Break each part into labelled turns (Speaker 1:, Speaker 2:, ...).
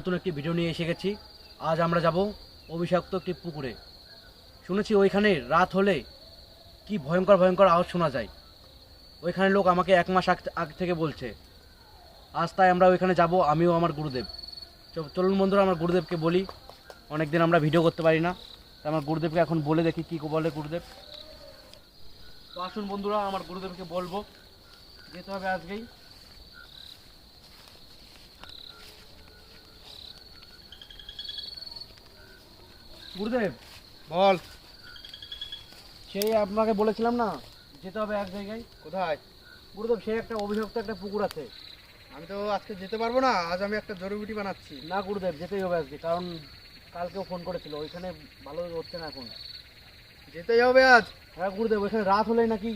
Speaker 1: নতুন একটি ভিডিও নিয়ে এসে গেছি। আজ আমরা যাব অভিশপ্ত একটি পুকুরে। শুনেছি ওইখানে রাত হলে কি ভয়ঙ্কর ভয়ঙ্কর আওয়াজ শোনা যায়। ওইখানে লোক আমাকে 1 মাস আগে থেকে বলছে। আজ তাই আমরা ওইখানে যাব, আমিও আমার গুরুদেব। চলুন বন্ধুরা, আমার গুরুদেবকে বলি। অনেকদিন আমরা ভিডিও করতে পারি না, তাই আমার গুরুদেবকে এখন বলে দেখি কী বলে গুরুদেব। তো আসুন বন্ধুরা, আমার গুরুদেবকে বলবো, যেতে হবে আজকেই। গুরুদেব
Speaker 2: বল।
Speaker 1: সেই আপনাকে বলেছিলাম না, যেতে হবে এক জায়গায়।
Speaker 2: কোথায়?
Speaker 1: গুরুদেব, সেই একটা অভিশপ্ত একটা পুকুর আছে।
Speaker 2: আমি তো আজকে যেতে পারবো না, আজ আমি একটা জরুরি বানাচ্ছি।
Speaker 1: না গুরুদেব, যেতেই হবে আজকে, কারণ কালকেও ফোন করেছিল, ওইখানে ভালো হচ্ছে না এখন।
Speaker 2: যেতেই হবে আজ।
Speaker 1: হ্যাঁ গুরুদেব, ওইখানে রাত হলেই নাকি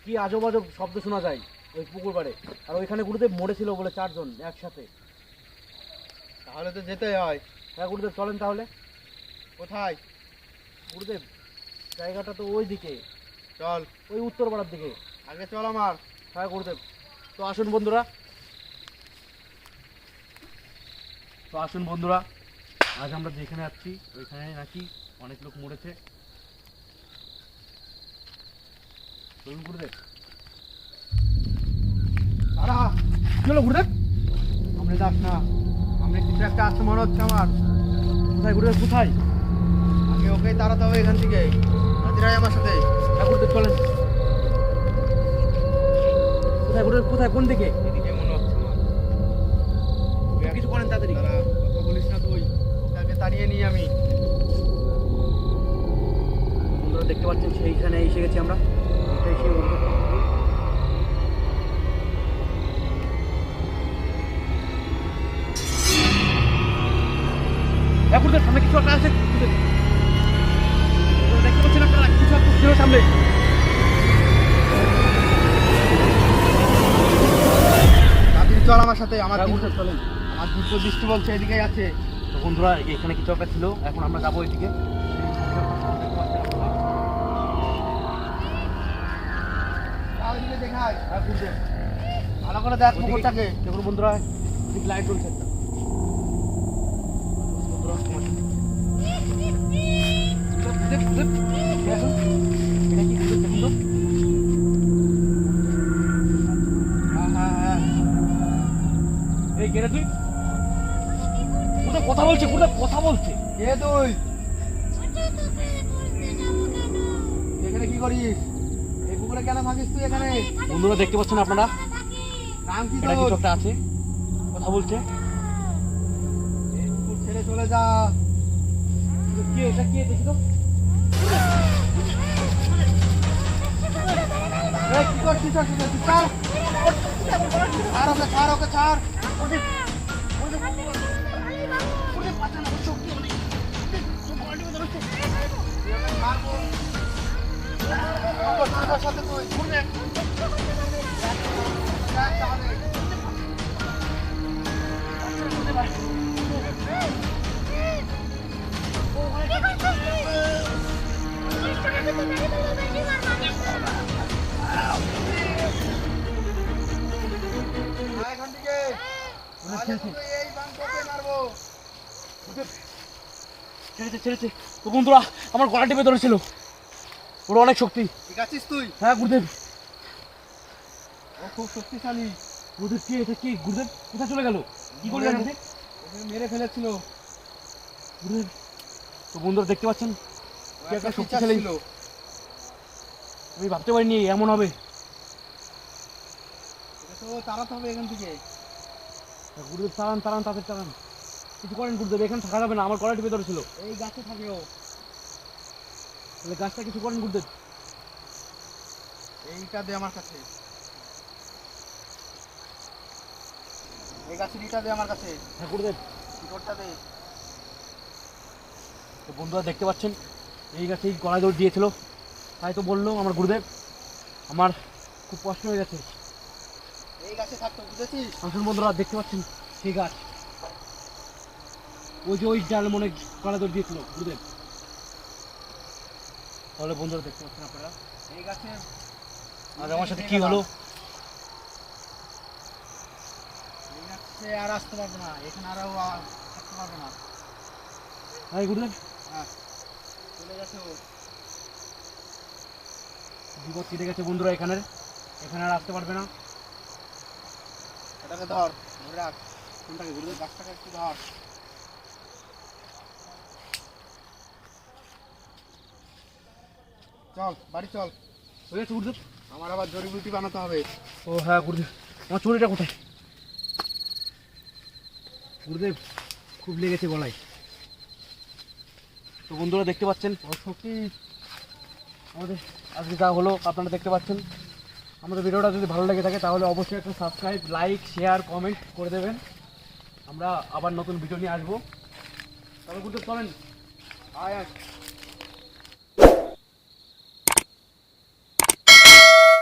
Speaker 1: কি আজব আজব শব্দ শোনা যায় ওই পুকুর পাড়ে। আর ওইখানে গুরুদেব মরেছিল বলে 4 জন একসাথে।
Speaker 2: তাহলে তো যেতেই হয়।
Speaker 1: হ্যাঁ গুরুদেব, চলেন তাহলে।
Speaker 2: কোথায়?
Speaker 1: গুরুদেব, জায়গাটা তো ওই দিকে,
Speaker 2: চল,
Speaker 1: ওই উত্তর পাড়ার দিকে।
Speaker 2: আগে চল আমার।
Speaker 1: হ্যাঁ গুরুদেব, তো আসুন বন্ধুরা। আজ আমরা যেখানে যাচ্ছি ওইখানে নাকি অনেক লোক মরেছে। চলুন গুরুদেব।
Speaker 2: দাঁড়া।
Speaker 1: কি হলো গুরুদেব?
Speaker 2: সামনে যাস না, সামনে কিছু একটা আসছে মনে হচ্ছে আমার।
Speaker 1: কোথায় গুরুদেব, কোথায়?
Speaker 2: আগে ওকেই তাড়াতে হবে এখান থেকে। হাজিরাই আমার সাথে।
Speaker 1: হ্যাঁ গুরুদেব, চলেন। কোথায় গুরুদেব, কোথায়, কোন দিকে?
Speaker 2: এদিকে মনে হচ্ছে আমার।
Speaker 1: কিছু করেন তাড়াতাড়ি।
Speaker 2: দাঁড়া, কথা বলিস না তুই। ওকে আগে তাড়িয়ে নিই আমি।
Speaker 1: বন্ধুরা দেখতে পাচ্ছেন, সেইখানে এসে গেছি আমরা। এটাই সেই অভিশপ্ত পুকুর। গুরুদেব, সামনে কিছু একটা আছে। গুরুদেব, দেখতে পাচ্ছেন আপনারা, কিছু একটা ছিল সামনে।
Speaker 2: তাড়াতাড়ি চল আমার সাথে। আমার
Speaker 1: হ্যাঁ
Speaker 2: দিক
Speaker 1: গুরুদেব, চলেন।
Speaker 2: আমার দুটো দৃষ্টি বলছে এদিকেই আছে।
Speaker 1: তো বন্ধুরা, এখানে কিছু একটা ছিল, এখন আমরা যাবো এদিকে।
Speaker 2: তাও এদিকে দেখাই।
Speaker 1: হ্যাঁ গুরুদেব,
Speaker 2: ভালো করে দেখ পুকুরটাকে।
Speaker 1: দেখুন বন্ধুরা, এদিকে লাইট জ্বলছে একটা। বন্ধুরা, গুরুদেব, গুরুদেব, এদিকে আসুন। এটা কি গুরুদেব, দেখুন তো।
Speaker 2: হ্যাঁ হ্যাঁ হ্যাঁ।
Speaker 1: এই কে রে তুই? গুরুদেব কথা বলছে, গুরুদেব কথা বলছে।
Speaker 2: কে তুই? এখানে কি করিস? এই পুকুরে কেন থাকিস তুই এখানে?
Speaker 1: বন্ধুরা দেখতে পাচ্ছেন আপনারা,
Speaker 2: নাম কি
Speaker 1: এটা
Speaker 2: তোর?
Speaker 1: কিছু একটা আছে, কথা বলছে।
Speaker 2: এই পুকুর ছেড়ে চলে যা।
Speaker 1: কে এটা, কে দেখি তো।
Speaker 2: এই কি করছিস? ছাড়। ছাড় ওকে, ছাড় ওকে, ছাড়। মারবো। তোর সাথে তুই। দেখ তাহলে। আয় এখান থেকে। নাহলে তোকে এই বাঙ্ককে মারবো।
Speaker 1: ছেড়েছে, ছেড়েছে। তো বন্ধুরা, আমার গলা টিপে ধরেছিল, ওর অনেক শক্তি।
Speaker 2: ঠিক আছিস তুই?
Speaker 1: হ্যাঁ গুরুদেব।
Speaker 2: ও খুব শক্তিশালী।
Speaker 1: গুরুদেব কি, এটা কি? গুরুদেব কোথায় চলে গেল? কি করে জানেন?
Speaker 2: ওকে মেরে ফেলেছিল।
Speaker 1: গুরুদেব, তো বন্ধুরা দেখতে পাচ্ছেন,
Speaker 2: ও
Speaker 1: কি একটা
Speaker 2: একটা
Speaker 1: শক্তিশালী।
Speaker 2: ছিল।
Speaker 1: আমি ভাবতে পারিনি এমন হবে।
Speaker 2: ওকে তো তাড়াতে হবে এখান থেকে।
Speaker 1: গুরুদেব চালান, চালান, তাদের চালান। কিছু করেন গুরুদেব, এখানে থাকা যাবে না, আমার গলা টিপে ধরেছিল।
Speaker 2: এই গাছে থাকে ও।
Speaker 1: তাহলে গাছটা কিছু করেন গুরুদেব।
Speaker 2: এইটা দে আমার কাছে। এই গাছের ইটা দে আমার কাছে।
Speaker 1: হ্যাঁ গুরুদেব।
Speaker 2: শিকড়টা দে।
Speaker 1: তো বন্ধুরা দেখতে পাচ্ছেন, এই গাছেই গলায় দৌড় দিয়েছিল, তাই তো বললো আমার গুরুদেব। আমার খুব কষ্ট হয়ে গেছে।
Speaker 2: এই গাছে থাকতো, বুঝেছিস?
Speaker 1: আসুন বন্ধুরা, দেখতে পাচ্ছেন সেই গাছ, ওই যে ওই ডাল মনে গলায় দৌড় দিয়েছিল গুরুদেব। তাহলে বন্ধুরা দেখতে পাচ্ছেন আপনারা,
Speaker 2: এই গাছে
Speaker 1: আর আমার সাথে কি হলো।
Speaker 2: এই গাছে আর আসতে পারবো না, এখানে আরো পারবে না।
Speaker 1: হ্যাঁ গুরুদেব,
Speaker 2: হ্যাঁ, চলে গেছে ও।
Speaker 1: বিপদ কেটে গেছে বন্ধুরা, এখানে আর আসতে পারবে না।
Speaker 2: এটাকে ধর, ধরে রাখ। কোনটাকে গুরুদেব? গাছটাকে একটু ধর। চল, বাড়ি চল।
Speaker 1: হয়ে গেছে গুরুদেব।
Speaker 2: আমার আবার জড়িবুটি বানাতে হবে।
Speaker 1: ও হ্যাঁ গুরুদেব, আমার চুরিটা কোথায়? গুরুদেব, খুব লেগেছে গলায়। তো বন্ধুরা দেখতে পাচ্ছেন ও সত্যি আমাদের আজকে যা হলো আপনারা দেখতে পাচ্ছেন। আমাদের ভিডিওটা যদি ভালো লেগে থাকে তাহলে অবশ্যই একটা সাবস্ক্রাইব, লাইক, শেয়ার, কমেন্ট করে দেবেন। আমরা আবার নতুন ভিডিও নিয়ে আসবো। তবে গুরুদেব চলেন।
Speaker 2: আয় আয়।